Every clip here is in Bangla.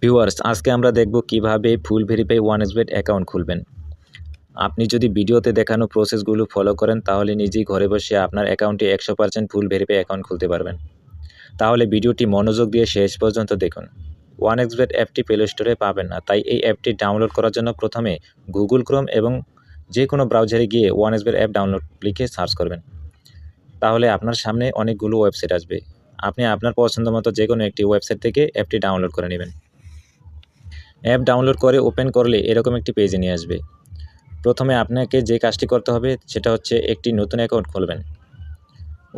ভিউয়ার্স, আজকে আমরা দেখব কিভাবে ফুল ভেরিফাই ওয়ানএক্সবেট অ্যাকাউন্ট খুলবেন। আপনি যদি ভিডিওতে দেখানো প্রসেসগুলো ফলো করেন তাহলে নিজেই ঘরে বসে আপনার অ্যাকাউন্টে 100% ফুল ভেরিফাই অ্যাকাউন্ট খুলতে পারবেন। তাহলে ভিডিওটি মনোযোগ দিয়ে শেষ পর্যন্ত দেখুন। ওয়ানএক্সবেট অ্যাপটি প্লে স্টোরে পাবেন না, তাই এই অ্যাপটি ডাউনলোড করার জন্য প্রথমে গুগল ক্রোম এবং যে কোনো ব্রাউজারে গিয়ে ওয়ানএক্সবেট অ্যাপ ডাউনলোড লিখে সার্চ করবেন। তাহলে আপনার সামনে অনেকগুলো ওয়েবসাইট আসবে। আপনি আপনার পছন্দ মতো যে কোনো একটি ওয়েবসাইট থেকে অ্যাপটি ডাউনলোড করে নেবেন। অ্যাপ ডাউনলোড করে ওপেন করলে এরকম একটি পেজে নিয়ে আসবে। প্রথমে আপনাকে যে কাজটি করতে হবে সেটা হচ্ছে একটি নতুন অ্যাকাউন্ট খুলবেন।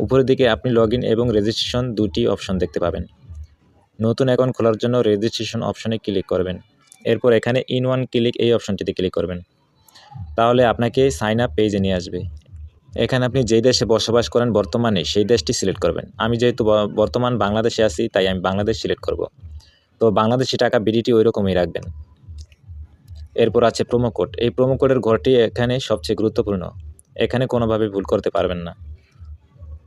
উপরের দিকে আপনি লগইন এবং রেজিস্ট্রেশন দুটি অপশন দেখতে পাবেন। নতুন অ্যাকাউন্ট খোলার জন্য রেজিস্ট্রেশন অপশনে ক্লিক করবেন। এরপর এখানে ইন ওয়ান ক্লিক এই অপশনটিতে ক্লিক করবেন। তাহলে আপনাকে সাইন আপ পেজে নিয়ে আসবে। এখানে আপনি যেই দেশে বসবাস করেন বর্তমানে সেই দেশটি সিলেক্ট করবেন। আমি যেহেতু বর্তমান বাংলাদেশে আছি তাই আমি বাংলাদেশ সিলেক্ট করব। তো বাংলাদেশি টাকা বিডিটি ওই রকমই রাখবেন। এরপর আছে প্রোমো কোড। এই প্রোমো কোডের ঘরটি এখানে সবচেয়ে গুরুত্বপূর্ণ। এখানে কোনোভাবে ভুল করতে পারবেন না।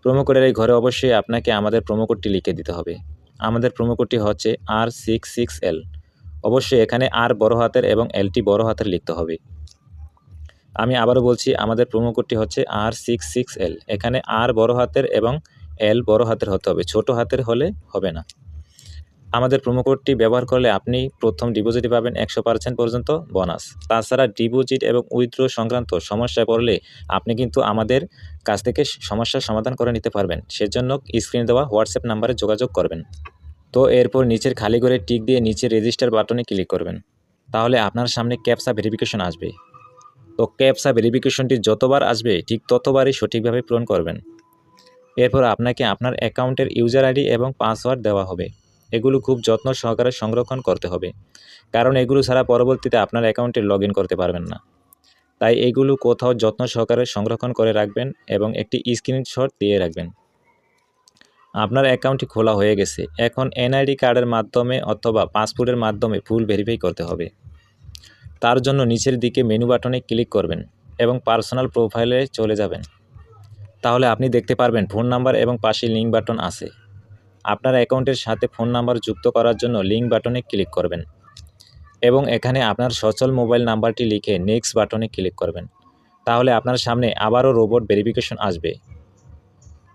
প্রোমো কোডের এই ঘরে অবশ্যই আপনাকে আমাদের প্রোমো কোডটি লিখে দিতে হবে। আমাদের প্রোমো কোডটি হচ্ছে R66L। অবশ্যই এখানে আর বড় হাতের এবং এলটি বড় হাতের লিখতে হবে। আমি আবারও বলছি, আমাদের প্রোমো কোডটি হচ্ছে R66L। এখানে আর বড় হাতের এবং এল বড় হাতের হতে হবে, ছোট হাতের হলে হবে না। আমাদের প্রোমো কোডটি ব্যবহার করলে আপনি প্রথম ডিপোজিটে পাবেন 100% পর্যন্ত বোনাস। তাছাড়া ডিপোজিট এবং উইথড্র সংক্রান্ত সমস্যায় পড়লে আপনি কিন্তু আমাদের কাছ থেকে সমস্যার সমাধান করে নিতে পারবেন। সেজন্য স্ক্রিনে দেওয়া হোয়াটসঅ্যাপ নাম্বারে যোগাযোগ করবেন। তো এরপর নিচের খালি ঘরে টিক দিয়ে নিচে রেজিস্টার বাটনে ক্লিক করবেন। তাহলে আপনার সামনে ক্যাপচা ভেরিফিকেশন আসবে। তো ক্যাপচা ভেরিফিকেশনটি যতবার আসবে ঠিক ততবারই সঠিকভাবে পূরণ করবেন। এরপর আপনাকে আপনার অ্যাকাউন্টের ইউজার আইডি এবং পাসওয়ার্ড দেওয়া হবে। এগুলো খুব যত্ন সহকারে সংরক্ষণ করতে হবে, কারণ এগুলো ছাড়া পরবর্তীতে আপনার অ্যাকাউন্টে লগ ইন করতে পারবেন না। তাই এগুলো কোথাও যত্ন সহকারে সংরক্ষণ করে রাখবেন এবং একটি স্ক্রিনশট দিয়ে রাখবেন। আপনার অ্যাকাউন্টটি খোলা হয়ে গেছে। এখন এনআইডি কার্ডের মাধ্যমে অথবা পাসপোর্টের মাধ্যমে ফুল ভেরিফাই করতে হবে। তার জন্য নিচের দিকে মেনু বাটনে ক্লিক করবেন এবং পার্সোনাল প্রোফাইলে চলে যাবেন। তাহলে আপনি দেখতে পারবেন ফোন নাম্বার এবং পাশে লিঙ্ক বাটন আছে। আপনার অ্যাকাউন্টের সাথে ফোন নাম্বার যুক্ত করার জন্য লিঙ্ক বাটনে ক্লিক করবেন এবং এখানে আপনার সচল মোবাইল নাম্বারটি লিখে নেক্সট বাটনে ক্লিক করবেন। তাহলে আপনার সামনে আবারও রোবট ভেরিফিকেশন আসবে।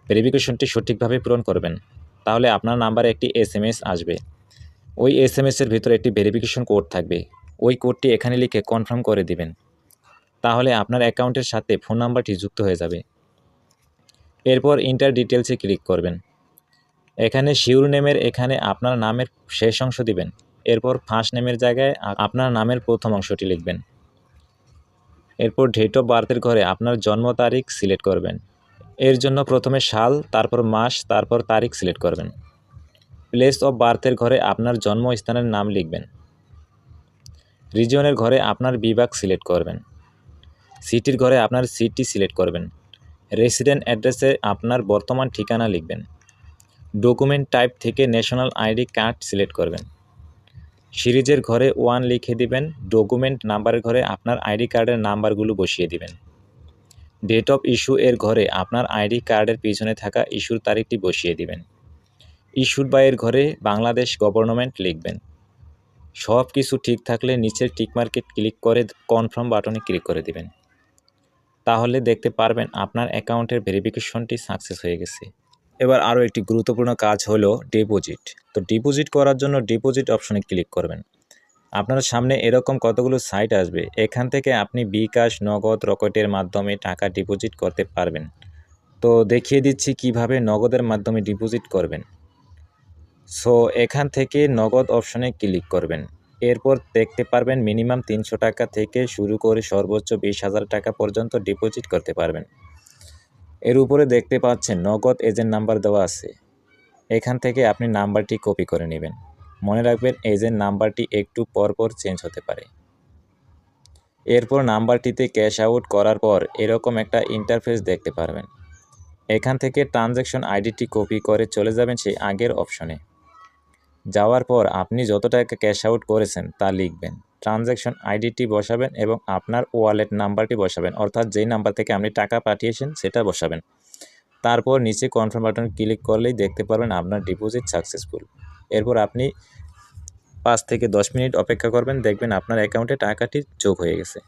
ভেরিফিকেশনটি সঠিকভাবে পূরণ করবেন। তাহলে আপনার নাম্বারে একটি SMS আসবে। ওই SMS-এর ভিতরে একটি ভেরিফিকেশন কোড থাকবে। ওই কোডটি এখানে লিখে কনফার্ম করে দিবেন। তাহলে আপনার অ্যাকাউন্টের সাথে ফোন নাম্বারটি যুক্ত হয়ে যাবে। এরপর ইন্টার ডিটেলসে ক্লিক করবেন। এখানে শিওর নেমের এখানে আপনার নামের শেষ অংশ দিবেন। এরপর ফার্স্ট নেমের জায়গায় আপনার নামের প্রথম অংশটি লিখবেন। এরপর ডেট অফ বার্থের ঘরে আপনার জন্ম তারিখ সিলেক্ট করবেন। এর জন্য প্রথমে সাল, তারপর মাস, তারপর তারিখ সিলেক্ট করবেন। প্লেস অফ বার্থের ঘরে আপনার জন্মস্থানের নাম লিখবেন। রিজিয়নের ঘরে আপনার বিভাগ সিলেক্ট করবেন। সিটির ঘরে আপনার সিটি সিলেক্ট করবেন। রেসিডেন্ট অ্যাড্রেসে আপনার বর্তমান ঠিকানা লিখবেন। ডকুমেন্ট টাইপ থেকে ন্যাশনাল আইডি কার্ড সিলেক্ট করবেন। সিরিজের ঘরে 1 লিখে দিবেন। ডকুমেন্ট নাম্বারের ঘরে আপনার আইডি কার্ডের নাম্বারগুলো বসিয়ে দিবেন। ডেট অফ ইস্যু এর ঘরে আপনার আইডি কার্ডের পিছনে থাকা ইস্যুর তারিখটি বসিয়ে দিবেন। ইস্যুড বাই এর ঘরে বাংলাদেশ গভর্নমেন্ট লিখবেন। সব কিছু ঠিক থাকলে নিচের টিকমার্কে ক্লিক করে কনফার্ম বাটনে ক্লিক করে দিবেন। তাহলে দেখতে পারবেন আপনার অ্যাকাউন্টের ভেরিফিকেশনটি সাকসেস হয়ে গেছে। এবার আরও একটি গুরুত্বপূর্ণ কাজ হলো ডিপোজিট। তো ডিপোজিট করার জন্য ডিপোজিট অপশনে ক্লিক করবেন। আপনার সামনে এরকম কতগুলো সাইট আসবে। এখান থেকে আপনি বিকাশ, নগদ, রকেটের মাধ্যমে টাকা ডিপোজিট করতে পারবেন। তো দেখিয়ে দিচ্ছি কিভাবে নগদের মাধ্যমে ডিপোজিট করবেন। সো এখান থেকে নগদ অপশনে ক্লিক করবেন। এরপর দেখতে পারবেন মিনিমাম 300 টাকা থেকে শুরু করে সর্বোচ্চ 20,000 টাকা পর্যন্ত ডিপোজিট করতে পারবেন। এর উপরে দেখতে পাচ্ছেন নগদ এজেন্ট নাম্বার দেওয়া আছে। এখান থেকে আপনি নাম্বারটি কপি করে নেবেন। মনে রাখবেন এজেন্ট নাম্বারটি একটু পরপর চেঞ্জ হতে পারে। এরপর নাম্বারটিতে ক্যাশ আউট করার পর এরকম একটা ইন্টারফেস দেখতে পারবেন। এখান থেকে ট্রানজ্যাকশন আইডিটি কপি করে চলে যাবেন সেই আগের অপশনে। যাওয়ার পর আপনি যত টাকা ক্যাশ আউট করেছেন তা লিখবেন। ট্রানজ্যাকশন আইডিটি বসাবেন এবং আপনার ওয়ালেট নাম্বারটি বসাবেন, অর্থাৎ যেই নাম্বার থেকে আপনি টাকা পাঠিয়েছেন সেটা বসাবেন। তারপর নিচে কনফার্ম বাটন ক্লিক করলেই দেখতে পারবেন আপনার ডিপোজিট সাকসেসফুল। এরপর আপনি 5 থেকে 10 মিনিট অপেক্ষা করবেন, দেখবেন আপনার অ্যাকাউন্টে টাকাটি যোগ হয়ে গেছে।